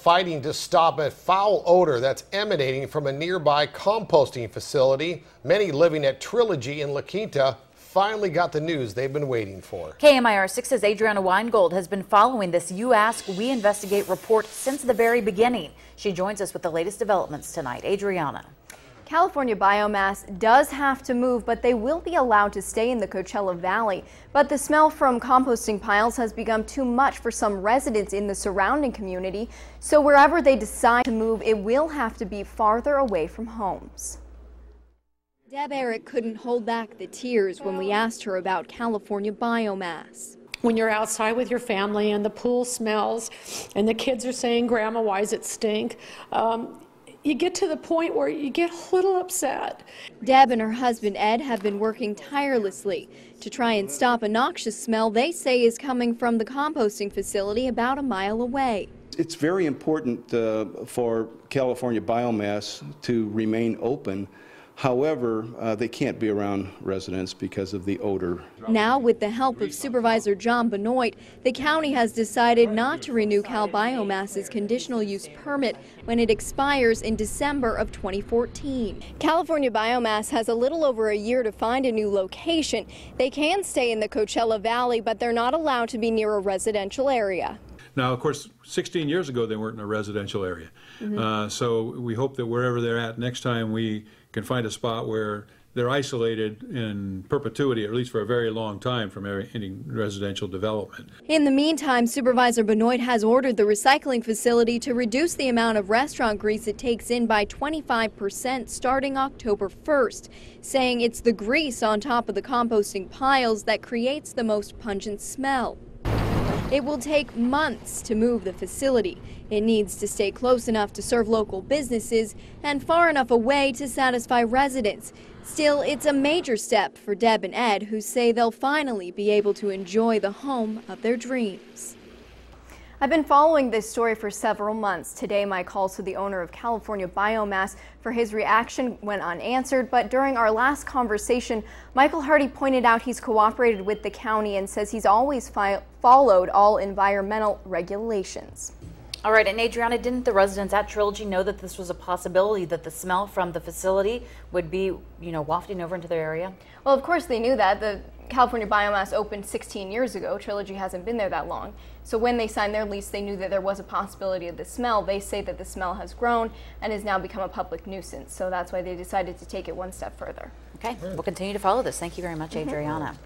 fighting to stop a foul odor that's emanating from a nearby composting facility. Many living at Trilogy in La Quinta finally got the news they've been waiting for. KMIR-6's Adriana Weingold has been following this You Ask, We Investigate report since the very beginning. She joins us with the latest developments tonight. Adriana. California biomass does have to move, but they will be allowed to stay in the Coachella Valley. But the smell from composting piles has become too much for some residents in the surrounding community. So wherever they decide to move, it will have to be farther away from homes. Deb Eric couldn't hold back the tears when we asked her about California biomass. When you're outside with your family and the pool smells and the kids are saying, "Grandma, why does it stink?" You get to the point where you get a little upset. Deb and her husband Ed have been working tirelessly to try and stop a noxious smell they say is coming from the composting facility about a mile away. It's very important for California biomass to remain open. However, they can't be around residents because of the odor. Now, with the help of Supervisor John Benoit, the county has decided not to renew Cal Biomass's conditional use permit when it expires in December of 2014. California Biomass has a little over a year to find a new location. They can stay in the Coachella Valley, but they're not allowed to be near a residential area. Now, of course, 16 years ago, they weren't in a residential area. So we hope that wherever they're at next time, we can find a spot where they're isolated in perpetuity, or at least for a very long time, from any residential development. In the meantime, Supervisor Benoit has ordered the recycling facility to reduce the amount of restaurant grease it takes in by 25% starting October 1st, saying it's the grease on top of the composting piles that creates the most pungent smell. It will take months to move the facility. It needs to stay close enough to serve local businesses and far enough away to satisfy residents. Still, it's a major step for Deb and Ed, who say they'll finally be able to enjoy the home of their dreams. I've been following this story for several months. Today, my calls to the owner of California Biomass for his reaction went unanswered, but during our last conversation, Michael Hardy pointed out he's cooperated with the county and says he's always followed all environmental regulations. All right, and Adriana, didn't the residents at Trilogy know that this was a possibility, that the smell from the facility would be, wafting over into their area? Well, of course they knew that. The California Biomass opened 16 years ago. Trilogy hasn't been there that long. So when they signed their lease, they knew that there was a possibility of the smell. They say that the smell has grown and has now become a public nuisance. So that's why they decided to take it one step further. Okay, we'll continue to follow this. Thank you very much, Adriana.